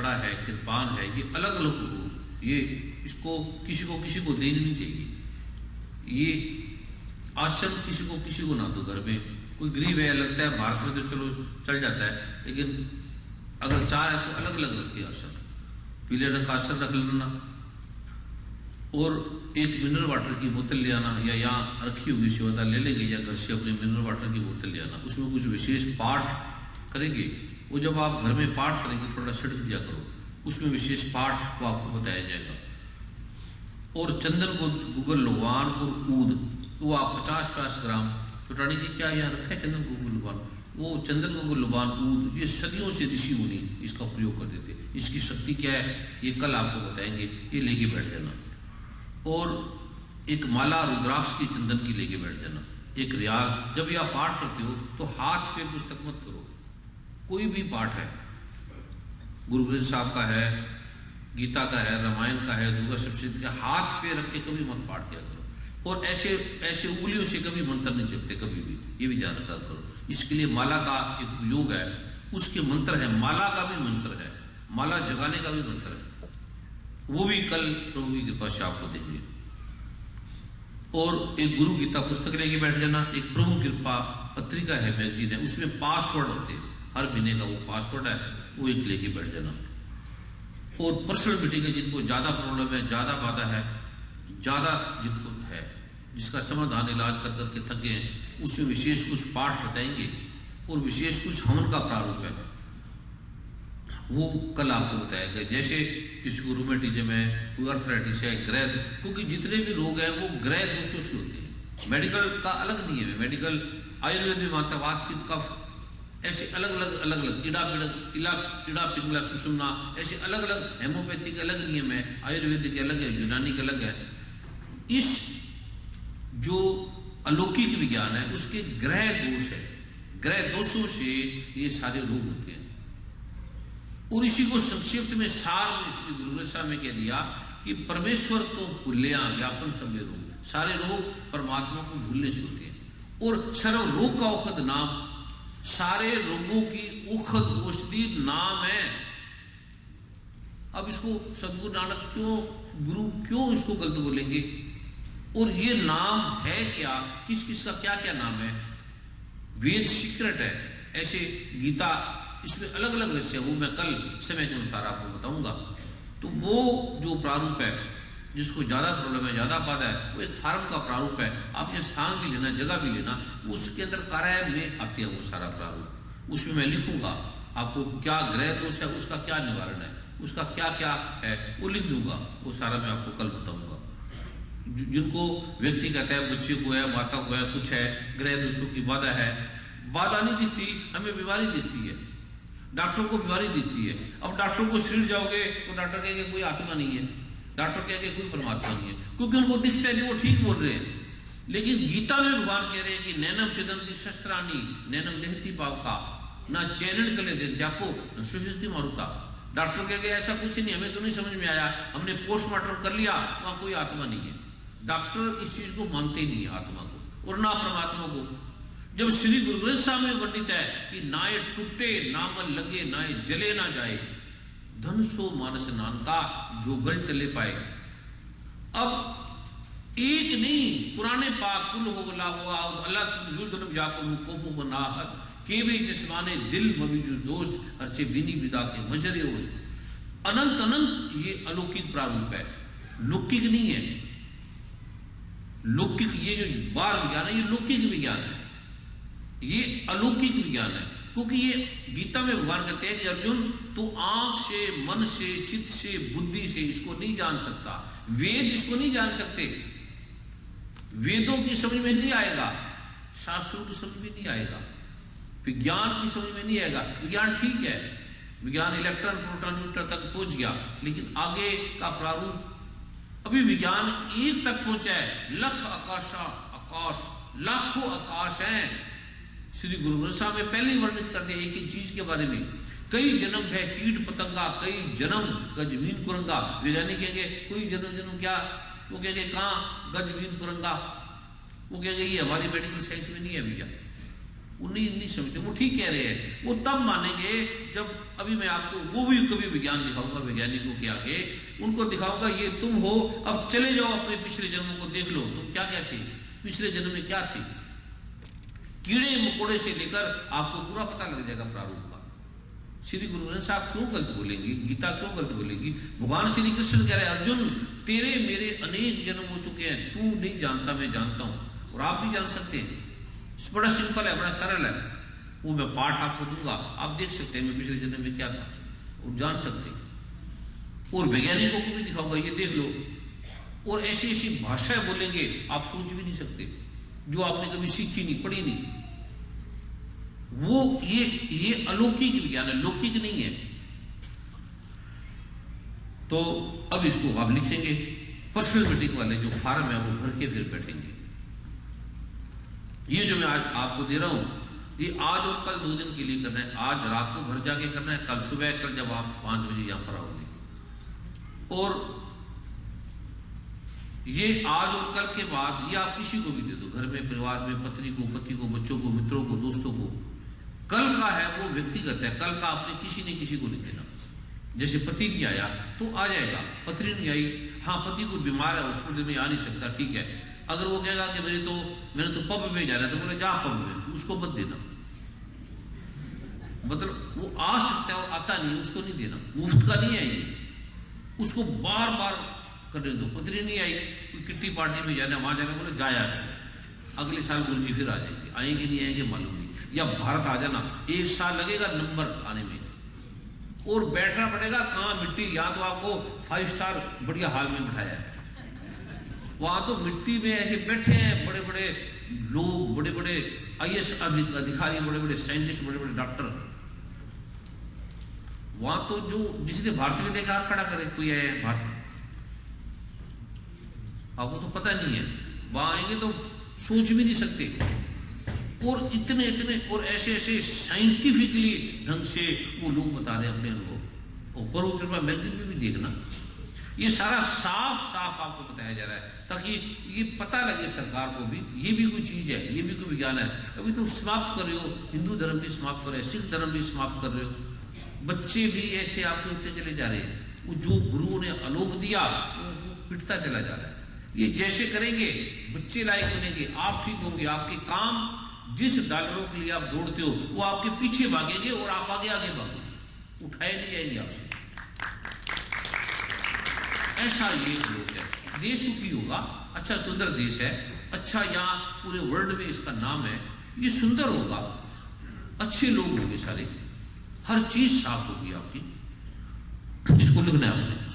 दयाड़ा है, कृपान है, ये अलग अलग हो, ये इसको किसी को देनी नहीं चाहिए। ये आश्रम किसी को ना दो। घर में कोई गरीब है, लगता है भारत में तो चलो चल जाता है, लेकिन अगर चाह है तो अलग अलग रखिए आश्रम। पीले रंग का आश्रम रख लेना, और एक मिनरल वाटर की बोतल ले आना, या यहाँ रखी होगी सेवादार ले लेंगे, या घर से अपने मिनरल वाटर की बोतल ले आना। उसमें कुछ विशेष पाठ करेंगे, वो जब आप घर में पाठ करेंगे थोड़ा छिड़क दिया करो, उसमें विशेष पाठ को आपको बताया जाएगा। और चंदन को गुगल लुबान और ऊद, वो आप 50-50 ग्राम चुटानी की क्या यहाँ रखा है चंदन गुगल लुबान, वो चंदन गुगल लुबान ऊद, ये सदियों से ऋषि मुनि इसका प्रयोग कर देते। इसकी शक्ति क्या है ये कल आपको बताएंगे, ये लेके बैठ जाना। और एक माला रुद्राक्ष की चंदन की लेके बैठ जाना, एक रियाल। जब यह पाठ करते हो तो हाथ पे पुस्तक मत करो, कोई भी पाठ है, गुरु ग्रंथ साहब का है, गीता का है, रामायण का है, दुर्गा सप्तशती का, हाथ पे रख के कभी मत पाठ किया करो। और ऐसे उंगलियों से कभी मंत्र नहीं जपते कभी भी, ये भी ध्यान रखा करो। इसके लिए माला का एक योग है, उसके मंत्र है, माला का भी मंत्र है, माला जगाने का भी मंत्र है, वो भी कल प्रभु की कृपा से आपको देंगे। और एक गुरु गीता पुस्तक लेके बैठ जाना, एक प्रभु कृपा पत्रिका है, मैगजीन है, उसमें पासवर्ड होते हैं, हर महीने का वो पासवर्ड है, वो एक लेके बैठ जाना। और पर्सनल मीटिंग है, जिनको ज्यादा प्रॉब्लम है, ज्यादा बाधा है, ज्यादा जिनको है, जिसका समाधान इलाज कर करके थक गए हैं, उसमें विशेष कुछ पाठ बताएंगे और विशेष कुछ हवन का प्रारूप है, वो कल आपको बताएगा। जैसे किसी को रूमेटिज्म है, कोई अर्थराइटिस है, ग्रह, क्योंकि जितने भी रोग हैं वो ग्रह दोषों से होते हैं। मेडिकल का अलग नहीं है, मेडिकल आयुर्वेद में माता वात पित्त कफ ऐसे अलग अलग इड़ा पिंगला सुषुम्ना ऐसे अलग अलग, हेमोपैथिक अलग नियम है, आयुर्वेदिक अलग है, यूनानी का अलग है। इस जो अलौकिक विज्ञान है उसके ग्रह दोष है, ग्रह दोषों से ये सारे रोग होते हैं। और इसी को संक्षिप्त में सार में श्री गुरु ग्रंथ साहब में कह दिया कि परमेश्वर तो भूलिया व्यापन सभ्य रोग, सारे रोग परमात्मा को भूलने से होते हैं। और सर्व रोग का औषध नाम, सारे रोगों की औषध औषधि नाम है। अब इसको सदगुरु नानक गुरु क्यों इसको गलत बोलेंगे? और ये नाम है क्या, किस किस का क्या क्या नाम है? वेद सीक्रेट है, ऐसे गीता, इसमें अलग अलग रहस्य है, वो मैं कल समय के अनुसार आपको बताऊंगा। तो वो जो प्रारूप है, जिसको ज्यादा प्रॉब्लम है, ज्यादा बाधा है, वो एक फार्म का प्रारूप है। आप ये स्थान भी लेना, जगह भी लेना, उसके अंदर कार्य में आते हैं वो सारा प्रारूप। उसमें मैं लिखूंगा आपको क्या ग्रह दोष है, उसका क्या निवारण है, उसका क्या क्या है, वो लिख दूंगा। वो सारा मैं आपको कल बताऊंगा। जिनको व्यक्ति कहता है बच्चे को है, माता को है, कुछ है, ग्रह दोषों की बाधा है, बाधा नहीं दिखती, हमें बीमारी दिखती है, डॉक्टर को बीमारी दिखती है। अब डॉक्टर को सिर जाओगे तो डॉक्टर कहेंगे कोई आत्मा नहीं है, डॉक्टर कहेंगे कोई परमात्मा नहीं है, क्योंकि उनको दिखता नहीं, वो ठीक बोल रहे हैं। लेकिन गीता में भगवान कह रहे हैं कि नैनम सिदंती शस्त्राणी नैनम देहती पावका, ना चैनन कले दे जाको न सुशस्ति मारुता। डॉक्टर कहेंगे ऐसा कुछ नहीं, हमें तो नहीं समझ में आया, हमने पोस्टमार्टम कर लिया, वहां कोई आत्मा नहीं है। डॉक्टर इस चीज को मानते ही नहीं है, आत्मा को और ना परमात्मा को। जब श्री गुरु ग्रंथ साहब में वर्णित है कि ना ये टूटे, ना मन लगे, ना ये जले ना जाए, धन सो मानस नानका जो गल चले पाए। अब एक नहीं, पुराने पाक कुल हो बोला हुआ अल्लाह जाको कोपो बनाहत के भी जिस्माने दिल मविजुज दोस्त अर्चे बिनी विदा के मजरे ओस्त। अनंत अनंत ये अलौकिक प्रारूप है, लौकिक नहीं है। लौकिक ये जो बाल विज्ञान है, ये लौकिक विज्ञान है, ये अलौकिक विज्ञान है। क्योंकि ये गीता में भगवान कहते हैं कि अर्जुन तू आंख से, मन से, चित्त से, बुद्धि से इसको नहीं जान सकता। वेद इसको नहीं जान सकते, वेदों की समझ में नहीं आएगा, शास्त्रों की समझ में नहीं आएगा, विज्ञान की समझ में नहीं आएगा। विज्ञान ठीक है, विज्ञान इलेक्ट्रॉन प्रोटॉन न्यूट्रॉन तक पहुंच गया, लेकिन आगे का प्रारूप अभी विज्ञान एक तक पहुंचा है। लख आकाश, लाखों आकाश हैं। श्री गुरु ग्रंथ साहब में पहले ही वर्णित करते हैं एक एक चीज के बारे में। कई जन्म है कीट पतंगा, कई जन्म गजमीन कुरंगा। वैज्ञानिक कहेंगे कोई जन्म क्या, वो कहेंगे कहाँ गजमीन कुरंगा, वो कहेंगे ये हमारी मेडिकल साइंस में नहीं है भैया। वो नहीं समझते, वो ठीक कह रहे हैं, वो तब मानेंगे जब, अभी मैं आपको वो भी कभी विज्ञान दिखाऊंगा, वैज्ञानिकों के आगे उनको दिखाऊंगा, ये तुम हो, अब चले जाओ अपने पिछले जन्मों को देख लो, तुम क्या क्या थे, पिछले जन्म में क्या थे, कीड़े मकोड़े से लेकर आपको पूरा पता लग जाएगा प्रारूप का। श्री गुरु ग्रंथ साहब क्यों गलत बोलेंगी, गीता क्यों गलत बोलेगी? भगवान श्री कृष्ण कह रहे हैं, अर्जुन तेरे मेरे अनेक जन्म हो चुके हैं, तू नहीं जानता, मैं जानता हूं, और आप भी जान सकते हैं। बड़ा सिंपल है, बड़ा सरल है, वो मैं पाठ आपको दूंगा, आप देख सकते हैं मैं पिछले जन्म में क्या था, और जान सकते हैं। और वैज्ञानिकों को भी दिखाऊंगा, ये देख लो, और ऐसी ऐसी भाषाएं बोलेंगे आप सोच भी नहीं सकते, जो आपने कभी सीखी नहीं, पढ़ी नहीं। वो ये अलौकिक विज्ञान है, लौकिक नहीं है। तो अब इसको आप लिखेंगे, पर्सनल मीटिंग वाले जो फॉर्म है वो भर के फिर बैठेंगे। ये जो मैं आज आपको दे रहा हूं, ये आज और कल 2 दिन के लिए करना है। आज रात को घर जाके करना है, कल सुबह, कल जब आप 5 बजे यहां पर आओगे। और ये आज और कल के बाद ये आप किसी को भी दे दो, घर में, परिवार में, पत्नी को, पति को, बच्चों को, मित्रों को, दोस्तों को। कल का है वो व्यक्तिगत है, कल का आपने किसी ने किसी को नहीं देना। जैसे पति नहीं आया तो आ जाएगा, पत्नी नहीं आई, हाँ पति को बीमार है, हॉस्पिटल में आ नहीं सकता, ठीक है। अगर वो कहेगा कि मैंने तो पब में जाना है, तो बोले जा पब में, उसको मत देना। मतलब वो आ सकता है और आता नहीं, उसको नहीं देना, मुफ्त का नहीं है ये, उसको बार बार करने दो। पत्नी नहीं आई, कोई किट्टी पार्टी में जाना, वहां जाना, बोले जाया, अगले साल गुरु जी फिर आ जाएंगे, आएंगे नहीं आएंगे मालूम नहीं, या भारत आ जाना, 1 साल लगेगा नंबर आने में, और बैठना पड़ेगा कहाँ, मिट्टी, यहाँ तो आपको 5 स्टार बढ़िया हाल में बिठाया है, वहां तो मिट्टी में ऐसे बैठे हैं बड़े बड़े लोग, बड़े बड़े IAS अधिकारी, बड़े बड़े साइंटिस्ट, बड़े बड़े डॉक्टर। वहां तो जो जिसने भारत में देखा हाथ खड़ा करे, कोई है भारत, आपको तो पता नहीं है, वहां आएंगे तो सोच भी नहीं सकते। और इतने इतने और ऐसे ऐसे साइंटिफिकली ढंग से वो लोग बता रहे हैं अपने अनुभव। और परम कृपा मैगजीन में भी देखना, ये सारा साफ साफ आपको बताया जा रहा है, ताकि ये पता लगे सरकार को भी, ये भी कोई चीज है, ये भी कोई विज्ञान है। अभी तुम समाप्त कर रहे हो, हिंदू धर्म भी समाप्त कर रहे हो, सिख धर्म भी समाप्त कर रहे हो, बच्चे भी ऐसे आपके उठते चले जा रहे हैं। वो जो गुरुओं ने आलोक दिया वो पिटता चला जा रहा है। ये जैसे करेंगे बच्चे लायक बनेंगे, आप ठीक होंगे, आपके काम जिस डॉलरों के लिए आप दौड़ते हो वो आपके पीछे भागेंगे और आप आगे आगे भागोगे, उठाए नहीं जाएंगे आपसे। ऐसा ये लोग है, देश सुखी होगा, अच्छा सुंदर देश है, अच्छा यहाँ पूरे वर्ल्ड में इसका नाम है, ये सुंदर होगा, अच्छे लोग होंगे सारे, हर चीज साफ होगी आपकी। इसको लिखना है आपने।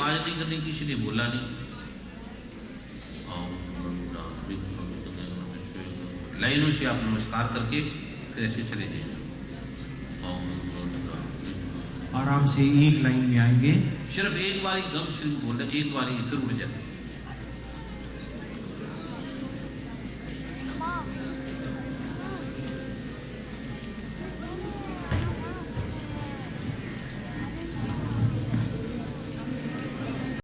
आवाज नहीं करनी, किसी ने बोला नहीं। लाइनों से आप नमस्कार करके फिर ऐसे चले जाइए। आराम से एक लाइन में आएंगे। सिर्फ एक बार गम श्री बोल रहे, एक बार फिर उड़ जाते।